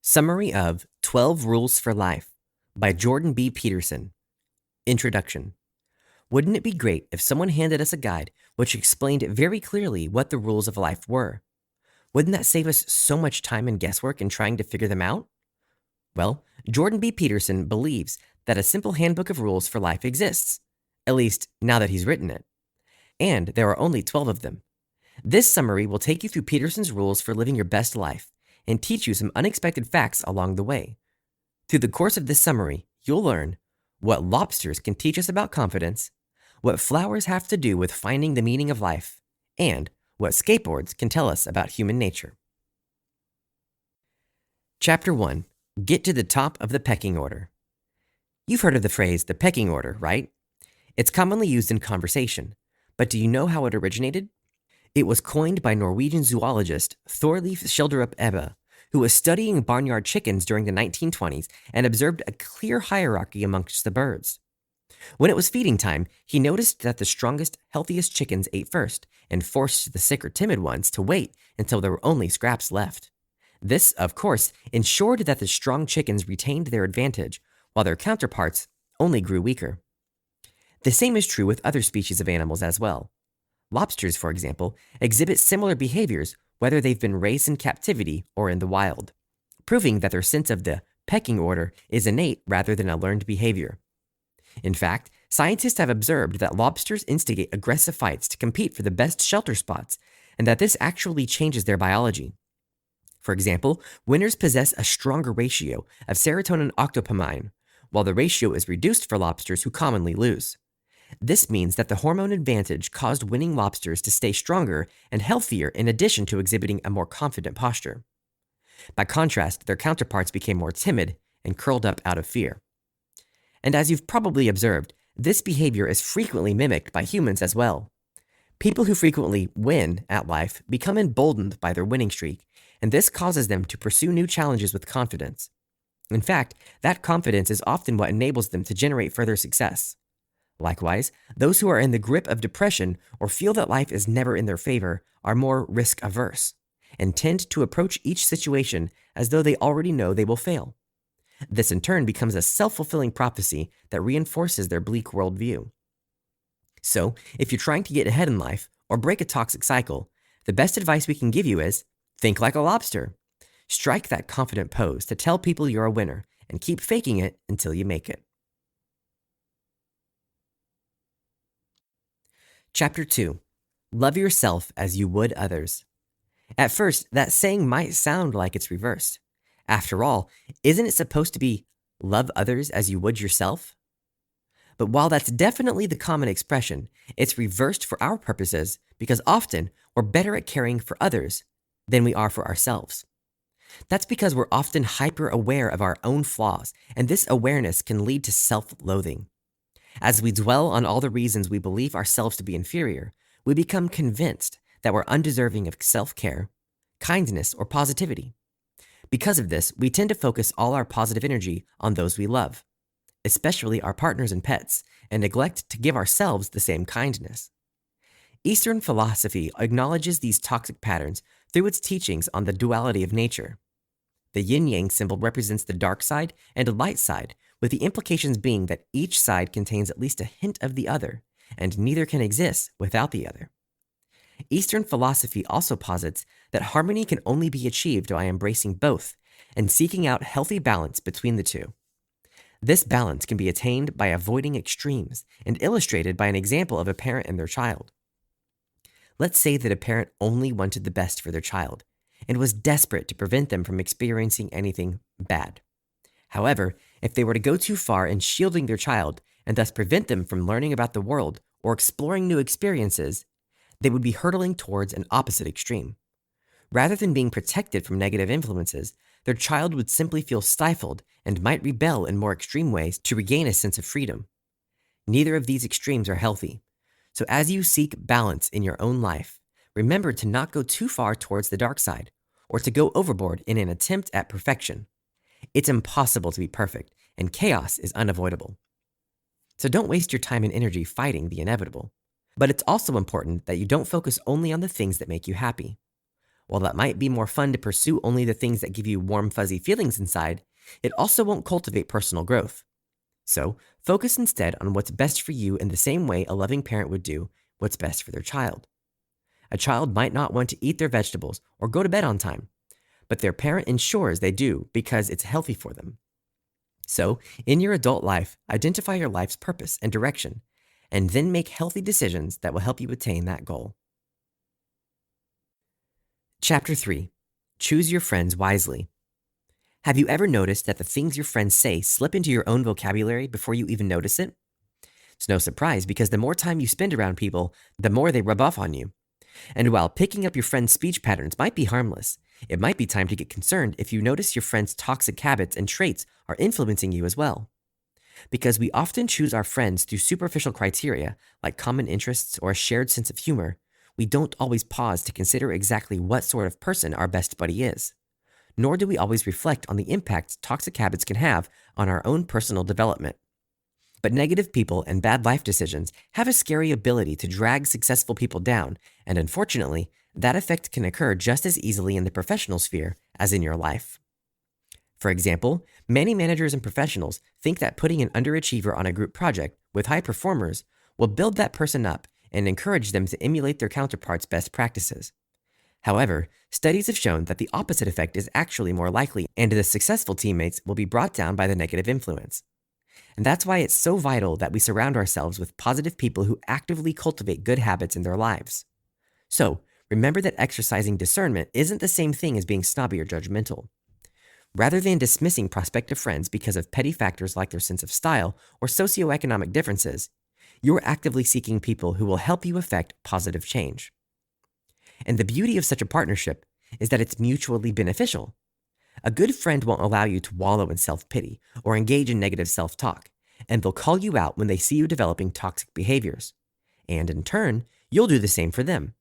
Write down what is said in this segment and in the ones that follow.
Summary of 12 Rules for Life by Jordan B. Peterson. Introduction. Wouldn't it be great if someone handed us a guide which explained very clearly what the rules of life were? Wouldn't that save us so much time and guesswork in trying to figure them out? Well, Jordan B. Peterson believes that a simple handbook of rules for life exists, at least now that he's written it. And there are only 12 of them. This summary will take you through Peterson's rules for living your best life and teach you some unexpected facts along the way. Through the course of this summary, you'll learn what lobsters can teach us about confidence, what flowers have to do with finding the meaning of life, and what skateboards can tell us about human nature. Chapter 1. Get to the top of the pecking order. You've heard of the phrase, the pecking order, right? It's commonly used in conversation, but do you know how it originated? It was coined by Norwegian zoologist Thorleif Skjelderup Ebbe, who was studying barnyard chickens during the 1920s and observed a clear hierarchy amongst the birds. When it was feeding time, he noticed that the strongest, healthiest chickens ate first and forced the sick or timid ones to wait until there were only scraps left. This, of course, ensured that the strong chickens retained their advantage, while their counterparts only grew weaker. The same is true with other species of animals as well. Lobsters, for example, exhibit similar behaviors whether they've been raised in captivity or in the wild, proving that their sense of the pecking order is innate rather than a learned behavior. In fact, scientists have observed that lobsters instigate aggressive fights to compete for the best shelter spots, and that this actually changes their biology. For example, winners possess a stronger ratio of serotonin octopamine, while the ratio is reduced for lobsters who commonly lose. This means that the hormone advantage caused winning lobsters to stay stronger and healthier in addition to exhibiting a more confident posture. By contrast, their counterparts became more timid and curled up out of fear. And as you've probably observed, this behavior is frequently mimicked by humans as well. People who frequently win at life become emboldened by their winning streak, and this causes them to pursue new challenges with confidence. In fact, that confidence is often what enables them to generate further success. Likewise, those who are in the grip of depression or feel that life is never in their favor are more risk-averse and tend to approach each situation as though they already know they will fail. This in turn becomes a self-fulfilling prophecy that reinforces their bleak worldview. So, if you're trying to get ahead in life or break a toxic cycle, the best advice we can give you is, think like a lobster. Strike that confident pose to tell people you're a winner and keep faking it until you make it. Chapter 2. Love yourself as you would others. At first, that saying might sound like it's reversed. After all, isn't it supposed to be love others as you would yourself? But while that's definitely the common expression, it's reversed for our purposes because often we're better at caring for others than we are for ourselves. That's because we're often hyper-aware of our own flaws, and this awareness can lead to self-loathing. As we dwell on all the reasons we believe ourselves to be inferior, we become convinced that we're undeserving of self-care, kindness, or positivity. Because of this, we tend to focus all our positive energy on those we love, especially our partners and pets, and neglect to give ourselves the same kindness. Eastern philosophy acknowledges these toxic patterns through its teachings on the duality of nature. The yin-yang symbol represents the dark side and a light side, with the implications being that each side contains at least a hint of the other, and neither can exist without the other. Eastern philosophy also posits that harmony can only be achieved by embracing both and seeking out healthy balance between the two. This balance can be attained by avoiding extremes and illustrated by an example of a parent and their child. Let's say that a parent only wanted the best for their child and was desperate to prevent them from experiencing anything bad. However, if they were to go too far in shielding their child and thus prevent them from learning about the world or exploring new experiences, they would be hurtling towards an opposite extreme. Rather than being protected from negative influences, their child would simply feel stifled and might rebel in more extreme ways to regain a sense of freedom. Neither of these extremes are healthy. So as you seek balance in your own life, remember to not go too far towards the dark side or to go overboard in an attempt at perfection. It's impossible to be perfect, and chaos is unavoidable. So don't waste your time and energy fighting the inevitable. But it's also important that you don't focus only on the things that make you happy. While that might be more fun to pursue only the things that give you warm, fuzzy feelings inside, it also won't cultivate personal growth. So, focus instead on what's best for you in the same way a loving parent would do what's best for their child. A child might not want to eat their vegetables or go to bed on time, but their parent ensures they do because it's healthy for them. So, in your adult life, identify your life's purpose and direction, and then make healthy decisions that will help you attain that goal. Chapter 3. Choose your friends wisely. Have you ever noticed that the things your friends say slip into your own vocabulary before you even notice it? It's no surprise because the more time you spend around people, the more they rub off on you. And while picking up your friends' speech patterns might be harmless, it might be time to get concerned if you notice your friends' toxic habits and traits are influencing you as well. Because we often choose our friends through superficial criteria like common interests or a shared sense of humor, we don't always pause to consider exactly what sort of person our best buddy is. Nor do we always reflect on the impact toxic habits can have on our own personal development. But negative people and bad life decisions have a scary ability to drag successful people down, and unfortunately, that effect can occur just as easily in the professional sphere as in your life. For example, many managers and professionals think that putting an underachiever on a group project with high performers will build that person up and encourage them to emulate their counterparts' best practices. However, studies have shown that the opposite effect is actually more likely, and the successful teammates will be brought down by the negative influence. And that's why it's so vital that we surround ourselves with positive people who actively cultivate good habits in their lives. So, remember that exercising discernment isn't the same thing as being snobby or judgmental. Rather than dismissing prospective friends because of petty factors like their sense of style or socioeconomic differences, you're actively seeking people who will help you effect positive change. And the beauty of such a partnership is that it's mutually beneficial. A good friend won't allow you to wallow in self-pity or engage in negative self-talk, and they'll call you out when they see you developing toxic behaviors. And in turn, you'll do the same for them.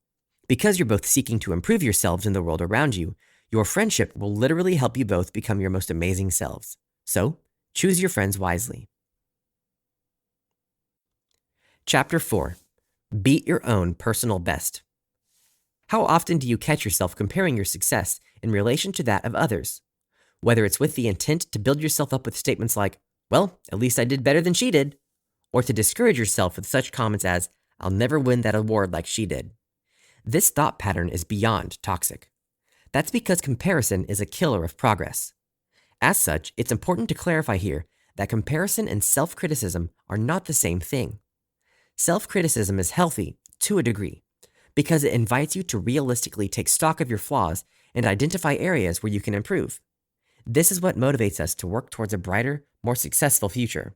Because you're both seeking to improve yourselves in the world around you, your friendship will literally help you both become your most amazing selves. So, choose your friends wisely. Chapter 4. Beat your own personal best. How often do you catch yourself comparing your success in relation to that of others? Whether it's with the intent to build yourself up with statements like, well, at least I did better than she did, or to discourage yourself with such comments as, I'll never win that award like she did. This thought pattern is beyond toxic. That's because comparison is a killer of progress. As such, it's important to clarify here that comparison and self-criticism are not the same thing. Self-criticism is healthy to a degree because it invites you to realistically take stock of your flaws and identify areas where you can improve. This is what motivates us to work towards a brighter, more successful future.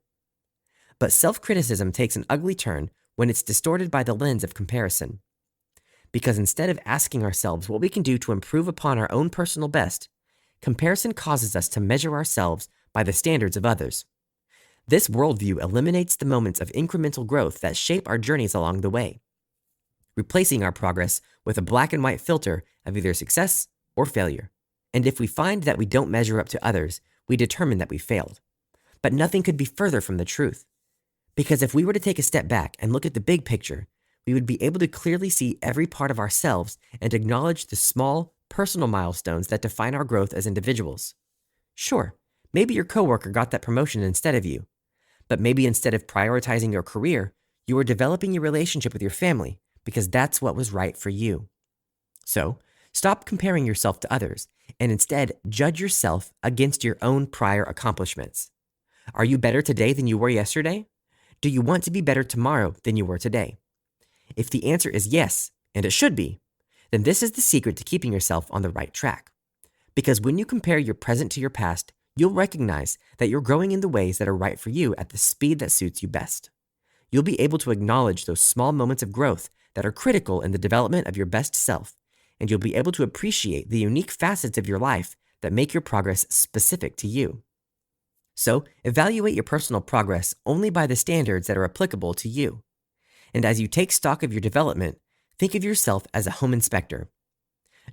But self-criticism takes an ugly turn when it's distorted by the lens of comparison. Because instead of asking ourselves what we can do to improve upon our own personal best, comparison causes us to measure ourselves by the standards of others. This worldview eliminates the moments of incremental growth that shape our journeys along the way, replacing our progress with a black and white filter of either success or failure. And if we find that we don't measure up to others, we determine that we failed. But nothing could be further from the truth. Because if we were to take a step back and look at the big picture, we would be able to clearly see every part of ourselves and acknowledge the small, personal milestones that define our growth as individuals. Sure, maybe your coworker got that promotion instead of you. But maybe instead of prioritizing your career, you were developing your relationship with your family because that's what was right for you. So, stop comparing yourself to others and instead judge yourself against your own prior accomplishments. Are you better today than you were yesterday? Do you want to be better tomorrow than you were today? If the answer is yes, and it should be, then this is the secret to keeping yourself on the right track. Because when you compare your present to your past, you'll recognize that you're growing in the ways that are right for you at the speed that suits you best. You'll be able to acknowledge those small moments of growth that are critical in the development of your best self, and you'll be able to appreciate the unique facets of your life that make your progress specific to you. So, evaluate your personal progress only by the standards that are applicable to you. And as you take stock of your development, think of yourself as a home inspector.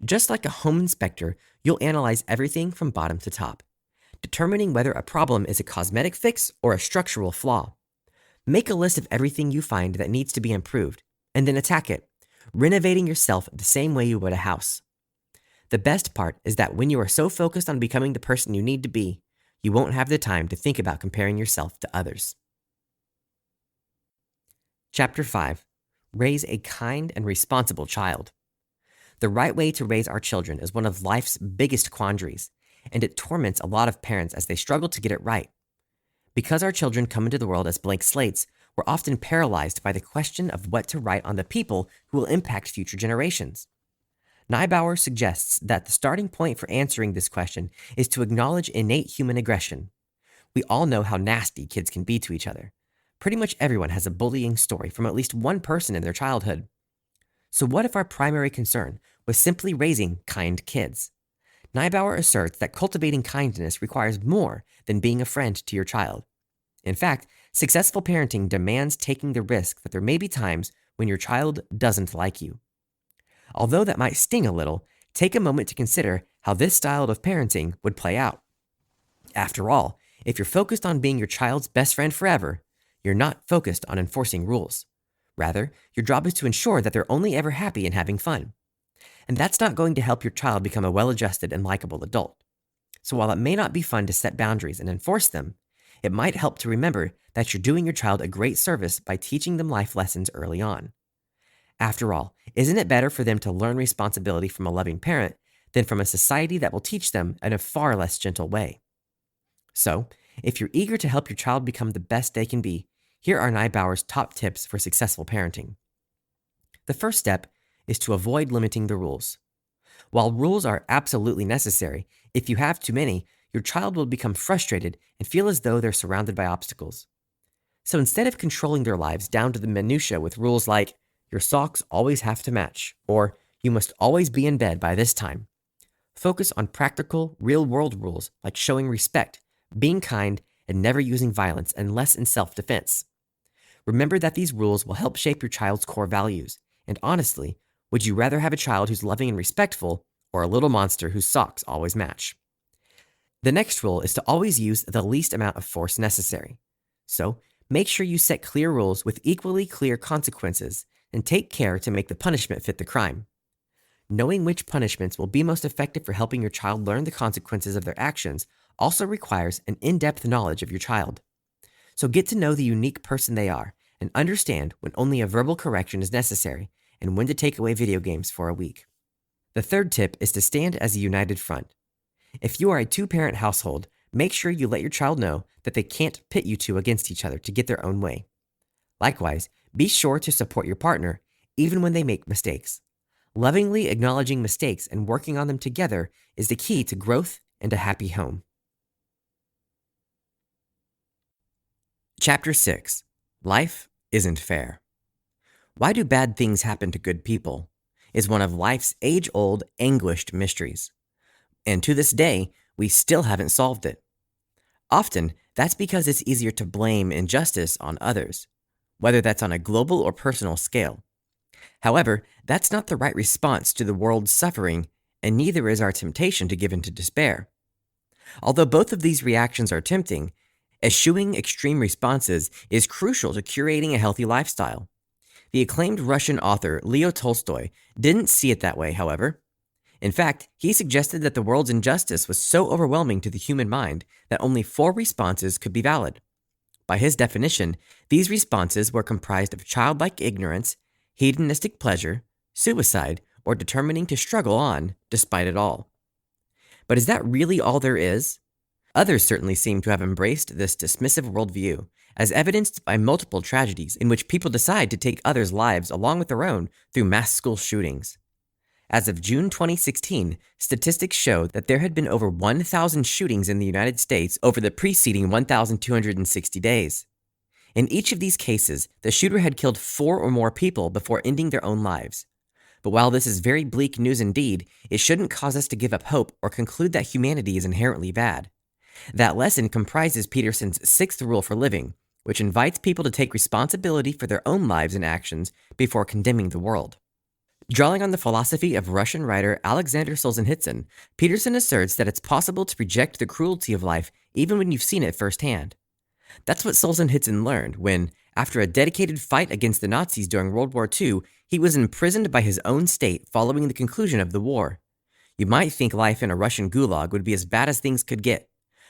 Just like a home inspector, you'll analyze everything from bottom to top, determining whether a problem is a cosmetic fix or a structural flaw. Make a list of everything you find that needs to be improved, and then attack it, renovating yourself the same way you would a house. The best part is that when you are so focused on becoming the person you need to be, you won't have the time to think about comparing yourself to others. Chapter 5. Raise a kind and responsible child. The right way to raise our children is one of life's biggest quandaries, and it torments a lot of parents as they struggle to get it right. Because our children come into the world as blank slates, we're often paralyzed by the question of what to write on the people who will impact future generations. Neubauer suggests that the starting point for answering this question is to acknowledge innate human aggression. We all know how nasty kids can be to each other. Pretty much everyone has a bullying story from at least one person in their childhood. So what if our primary concern was simply raising kind kids? Neubauer asserts that cultivating kindness requires more than being a friend to your child. In fact, successful parenting demands taking the risk that there may be times when your child doesn't like you. Although that might sting a little, take a moment to consider how this style of parenting would play out. After all, if you're focused on being your child's best friend forever, you're not focused on enforcing rules. Rather, your job is to ensure that they're only ever happy and having fun. And that's not going to help your child become a well-adjusted and likable adult. So while it may not be fun to set boundaries and enforce them, it might help to remember that you're doing your child a great service by teaching them life lessons early on. After all, isn't it better for them to learn responsibility from a loving parent than from a society that will teach them in a far less gentle way? So, if you're eager to help your child become the best they can be, here are Neubauer's top tips for successful parenting. The first step is to avoid limiting the rules. While rules are absolutely necessary, if you have too many, your child will become frustrated and feel as though they're surrounded by obstacles. So instead of controlling their lives down to the minutiae with rules like, your socks always have to match, or you must always be in bed by this time, focus on practical, real-world rules like showing respect, being kind, and never using violence unless in self-defense. Remember that these rules will help shape your child's core values, and honestly, would you rather have a child who's loving and respectful, or a little monster whose socks always match? The next rule is to always use the least amount of force necessary. So, make sure you set clear rules with equally clear consequences, and take care to make the punishment fit the crime. Knowing which punishments will be most effective for helping your child learn the consequences of their actions also requires an in-depth knowledge of your child. So get to know the unique person they are and understand when only a verbal correction is necessary and when to take away video games for a week. The third tip is to stand as a united front. If you are a two-parent household, make sure you let your child know that they can't pit you two against each other to get their own way. Likewise, be sure to support your partner even when they make mistakes. Lovingly acknowledging mistakes and working on them together is the key to growth and a happy home. Chapter 6. Life isn't fair. Why do bad things happen to good people? Is one of life's age-old, anguished mysteries. And to this day, we still haven't solved it. Often, that's because it's easier to blame injustice on others, whether that's on a global or personal scale. However, that's not the right response to the world's suffering, and neither is our temptation to give in to despair. Although both of these reactions are tempting, eschewing extreme responses is crucial to curating a healthy lifestyle. The acclaimed Russian author Leo Tolstoy didn't see it that way, however. In fact, he suggested that the world's injustice was so overwhelming to the human mind that only 4 responses could be valid. By his definition, these responses were comprised of childlike ignorance, hedonistic pleasure, suicide, or determining to struggle on despite it all. But is that really all there is? Others certainly seem to have embraced this dismissive worldview, as evidenced by multiple tragedies in which people decide to take others' lives along with their own through mass school shootings. As of June 2016, statistics show that there had been over 1,000 shootings in the United States over the preceding 1,260 days. In each of these cases, the shooter had killed 4 or more people before ending their own lives. But while this is very bleak news indeed, it shouldn't cause us to give up hope or conclude that humanity is inherently bad. That lesson comprises Peterson's 6th rule for living, which invites people to take responsibility for their own lives and actions before condemning the world. Drawing on the philosophy of Russian writer Alexander Solzhenitsyn, Peterson asserts that it's possible to reject the cruelty of life even when you've seen it firsthand. That's what Solzhenitsyn learned when, after a dedicated fight against the Nazis during World War II, he was imprisoned by his own state following the conclusion of the war. You might think life in a Russian gulag would be as bad as things could get,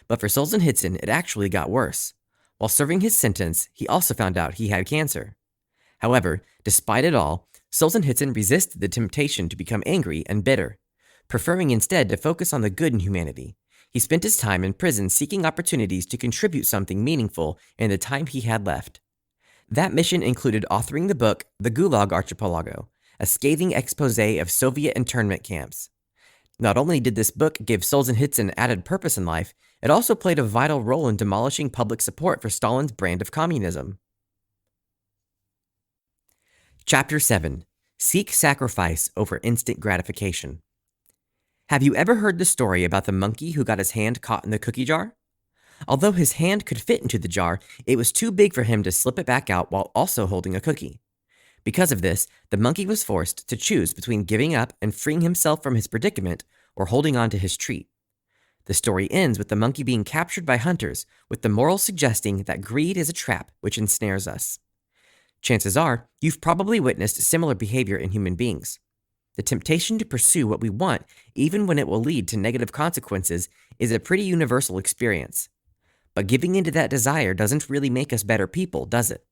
but for Solzhenitsyn, it actually got worse. While serving his sentence, he also found out he had cancer. However, despite it all, Solzhenitsyn resisted the temptation to become angry and bitter, preferring instead to focus on the good in humanity. He spent his time in prison seeking opportunities to contribute something meaningful in the time he had left. That mission included authoring the book The Gulag Archipelago, a scathing exposé of Soviet internment camps. Not only did this book give Solzhenitsyn added purpose in life, it also played a vital role in demolishing public support for Stalin's brand of communism. Chapter 7. Seek Sacrifice Over Instant Gratification. Have you ever heard the story about the monkey who got his hand caught in the cookie jar? Although his hand could fit into the jar, it was too big for him to slip it back out while also holding a cookie. Because of this, the monkey was forced to choose between giving up and freeing himself from his predicament or holding on to his treat. The story ends with the monkey being captured by hunters, with the moral suggesting that greed is a trap which ensnares us. Chances are, you've probably witnessed similar behavior in human beings. The temptation to pursue what we want, even when it will lead to negative consequences, is a pretty universal experience. But giving into that desire doesn't really make us better people, does it?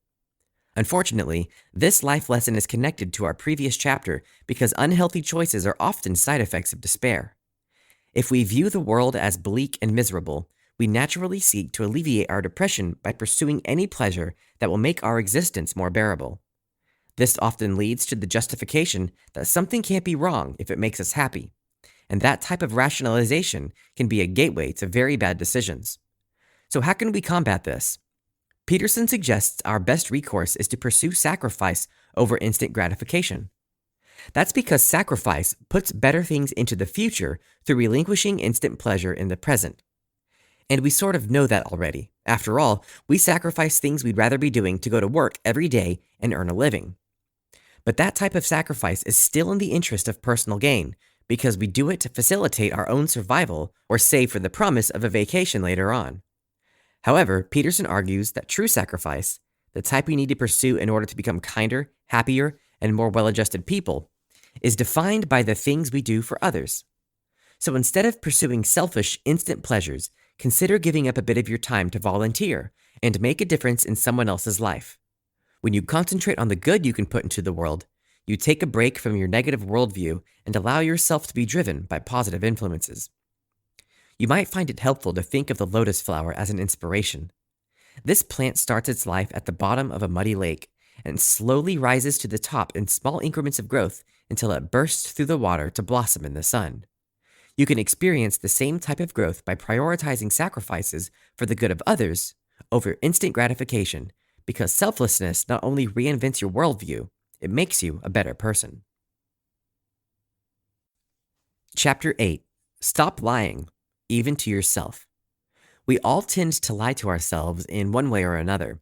Unfortunately, this life lesson is connected to our previous chapter because unhealthy choices are often side effects of despair. If we view the world as bleak and miserable, we naturally seek to alleviate our depression by pursuing any pleasure that will make our existence more bearable. This often leads to the justification that something can't be wrong if it makes us happy, and that type of rationalization can be a gateway to very bad decisions. So how can we combat this? Peterson suggests our best recourse is to pursue sacrifice over instant gratification. That's because sacrifice puts better things into the future through relinquishing instant pleasure in the present. And we sort of know that already. After all, we sacrifice things we'd rather be doing to go to work every day and earn a living. But that type of sacrifice is still in the interest of personal gain, because we do it to facilitate our own survival or save for the promise of a vacation later on. However, Peterson argues that true sacrifice, the type we need to pursue in order to become kinder, happier, and more well-adjusted people, is defined by the things we do for others. So instead of pursuing selfish, instant pleasures, consider giving up a bit of your time to volunteer and make a difference in someone else's life. When you concentrate on the good you can put into the world, you take a break from your negative worldview and allow yourself to be driven by positive influences. You might find it helpful to think of the lotus flower as an inspiration. This plant starts its life at the bottom of a muddy lake and slowly rises to the top in small increments of growth until it bursts through the water to blossom in the sun. You can experience the same type of growth by prioritizing sacrifices for the good of others over instant gratification, because selflessness not only reinvents your worldview, it makes you a better person. Chapter 8. Stop lying, even to yourself. We all tend to lie to ourselves in one way or another.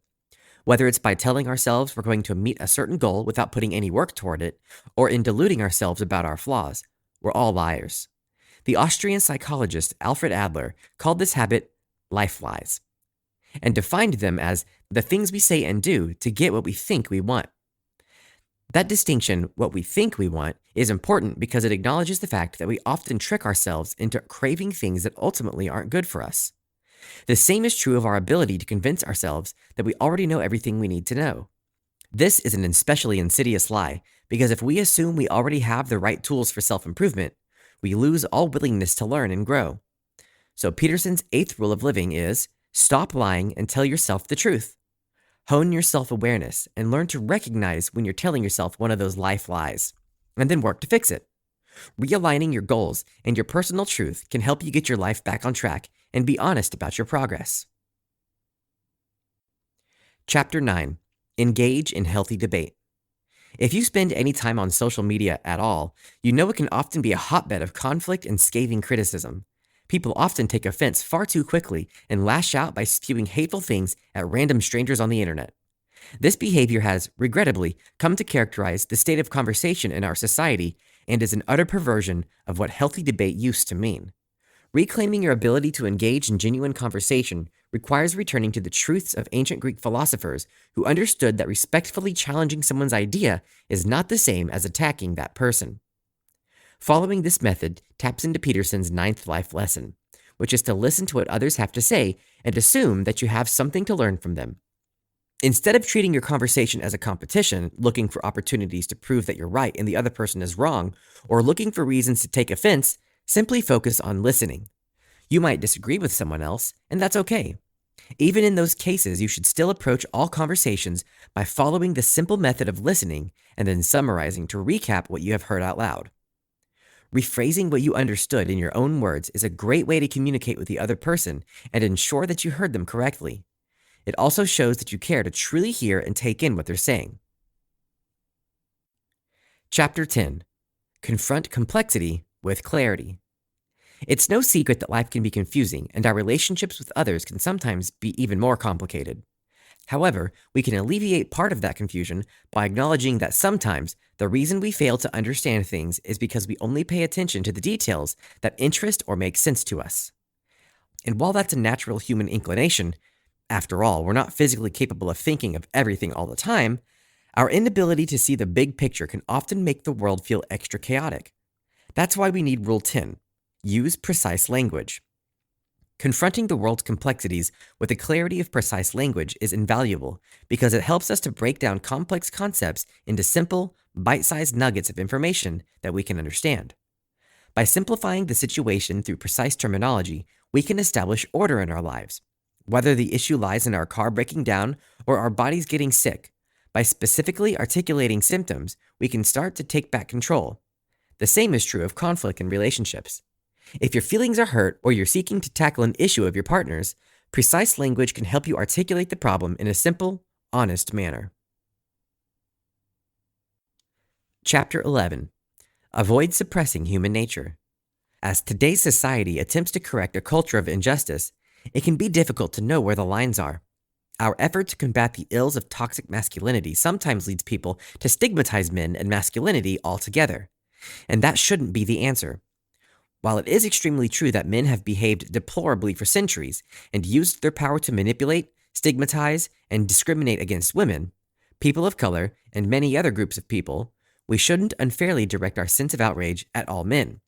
Whether it's by telling ourselves we're going to meet a certain goal without putting any work toward it, or in deluding ourselves about our flaws, we're all liars. The Austrian psychologist Alfred Adler called this habit life lies, and defined them as the things we say and do to get what we think we want. That distinction, what we think we want, is important because it acknowledges the fact that we often trick ourselves into craving things that ultimately aren't good for us. The same is true of our ability to convince ourselves that we already know everything we need to know. This is an especially insidious lie, because if we assume we already have the right tools for self-improvement, we lose all willingness to learn and grow. So Peterson's 8th rule of living is, stop lying and tell yourself the truth. Hone your self-awareness and learn to recognize when you're telling yourself one of those life lies, and then work to fix it. Realigning your goals and your personal truth can help you get your life back on track and be honest about your progress. Chapter 9. Engage in healthy debate. If you spend any time on social media at all, you know it can often be a hotbed of conflict and scathing criticism. People often take offense far too quickly and lash out by spewing hateful things at random strangers on the internet. This behavior has, regrettably, come to characterize the state of conversation in our society and is an utter perversion of what healthy debate used to mean. Reclaiming your ability to engage in genuine conversation requires returning to the truths of ancient Greek philosophers who understood that respectfully challenging someone's idea is not the same as attacking that person. Following this method taps into Peterson's ninth life lesson, which is to listen to what others have to say and assume that you have something to learn from them. Instead of treating your conversation as a competition, looking for opportunities to prove that you're right and the other person is wrong, or looking for reasons to take offense, simply focus on listening. You might disagree with someone else, and that's okay. Even in those cases, you should still approach all conversations by following the simple method of listening and then summarizing to recap what you have heard out loud. Rephrasing what you understood in your own words is a great way to communicate with the other person and ensure that you heard them correctly. It also shows that you care to truly hear and take in what they're saying. Chapter 10. Confront complexity with clarity. It's no secret that life can be confusing, and our relationships with others can sometimes be even more complicated. However, we can alleviate part of that confusion by acknowledging that sometimes the reason we fail to understand things is because we only pay attention to the details that interest or make sense to us. And while that's a natural human inclination, after all, we're not physically capable of thinking of everything all the time, our inability to see the big picture can often make the world feel extra chaotic. That's why we need Rule 10. Use precise language. Confronting the world's complexities with the clarity of precise language is invaluable because it helps us to break down complex concepts into simple, bite-sized nuggets of information that we can understand. By simplifying the situation through precise terminology, we can establish order in our lives. Whether the issue lies in our car breaking down or our bodies getting sick, by specifically articulating symptoms, we can start to take back control. The same is true of conflict in relationships. If your feelings are hurt or you're seeking to tackle an issue of your partner's, precise language can help you articulate the problem in a simple, honest manner. Chapter 11. Avoid suppressing human nature. As today's society attempts to correct a culture of injustice, it can be difficult to know where the lines are. Our effort to combat the ills of toxic masculinity sometimes leads people to stigmatize men and masculinity altogether, and that shouldn't be the answer. While it is extremely true that men have behaved deplorably for centuries and used their power to manipulate, stigmatize, and discriminate against women, people of color, and many other groups of people, we shouldn't unfairly direct our sense of outrage at all men.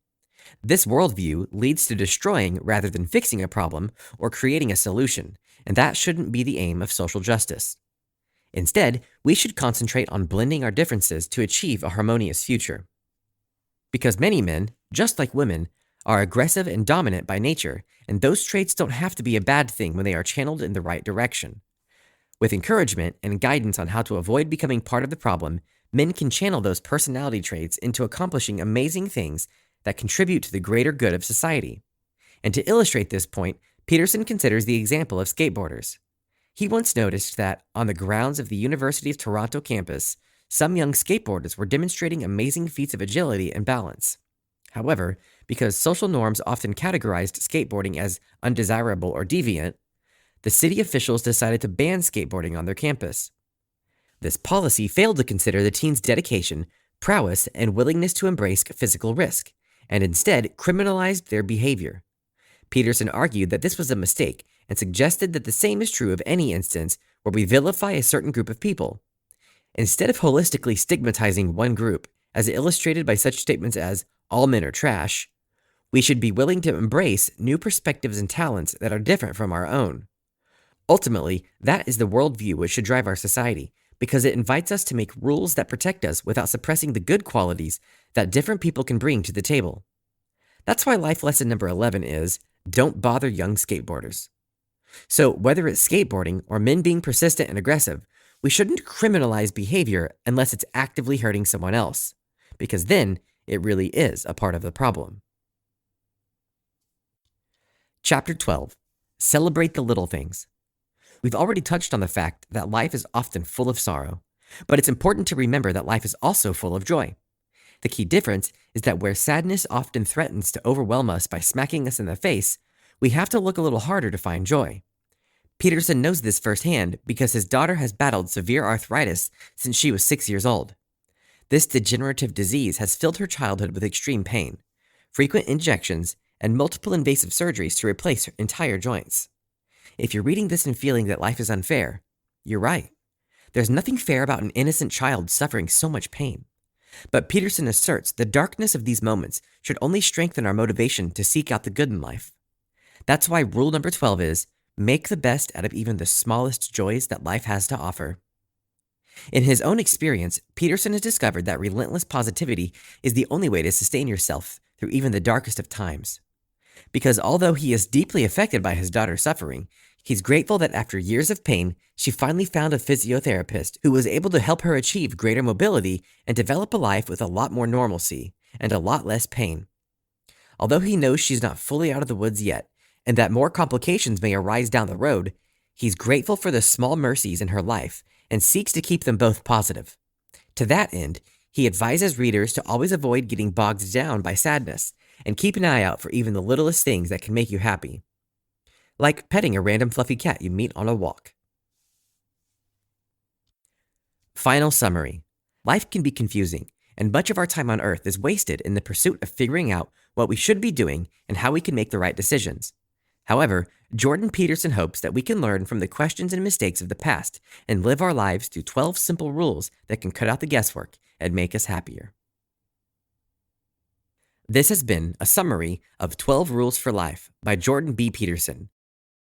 This worldview leads to destroying rather than fixing a problem or creating a solution, and that shouldn't be the aim of social justice. Instead, we should concentrate on blending our differences to achieve a harmonious future. Because many men, just like women, are aggressive and dominant by nature, and those traits don't have to be a bad thing when they are channeled in the right direction. With encouragement and guidance on how to avoid becoming part of the problem, men can channel those personality traits into accomplishing amazing things that contribute to the greater good of society. And to illustrate this point, Peterson considers the example of skateboarders. He once noticed that, on the grounds of the University of Toronto campus, some young skateboarders were demonstrating amazing feats of agility and balance. However, because social norms often categorized skateboarding as undesirable or deviant, the city officials decided to ban skateboarding on their campus. This policy failed to consider the teens' dedication, prowess, and willingness to embrace physical risk, and instead criminalized their behavior. Peterson argued that this was a mistake and suggested that the same is true of any instance where we vilify a certain group of people. Instead of holistically stigmatizing one group, as illustrated by such statements as, "all men are trash," we should be willing to embrace new perspectives and talents that are different from our own. Ultimately, that is the worldview which should drive our society, because it invites us to make rules that protect us without suppressing the good qualities that different people can bring to the table. That's why life lesson number 11 is, don't bother young skateboarders. So whether it's skateboarding or men being persistent and aggressive, we shouldn't criminalize behavior unless it's actively hurting someone else, because then it really is a part of the problem. Chapter 12. Celebrate the little things. We've already touched on the fact that life is often full of sorrow, but it's important to remember that life is also full of joy. The key difference is that where sadness often threatens to overwhelm us by smacking us in the face, we have to look a little harder to find joy. Peterson knows this firsthand because his daughter has battled severe arthritis since she was 6 years old. This degenerative disease has filled her childhood with extreme pain, frequent injections, and multiple invasive surgeries to replace her entire joints. If you're reading this and feeling that life is unfair, you're right. There's nothing fair about an innocent child suffering so much pain. But Peterson asserts the darkness of these moments should only strengthen our motivation to seek out the good in life. That's why rule number 12 is make the best out of even the smallest joys that life has to offer. In his own experience, Peterson has discovered that relentless positivity is the only way to sustain yourself through even the darkest of times. Because although he is deeply affected by his daughter's suffering, he's grateful that after years of pain, she finally found a physiotherapist who was able to help her achieve greater mobility and develop a life with a lot more normalcy and a lot less pain. Although he knows she's not fully out of the woods yet, and that more complications may arise down the road, he's grateful for the small mercies in her life and seeks to keep them both positive. To that end, he advises readers to always avoid getting bogged down by sadness and keep an eye out for even the littlest things that can make you happy. Like petting a random fluffy cat you meet on a walk. Final summary. Life can be confusing, and much of our time on Earth is wasted in the pursuit of figuring out what we should be doing and how we can make the right decisions. However, Jordan Peterson hopes that we can learn from the questions and mistakes of the past and live our lives through 12 simple rules that can cut out the guesswork and make us happier. This has been a summary of 12 Rules for Life by Jordan B. Peterson,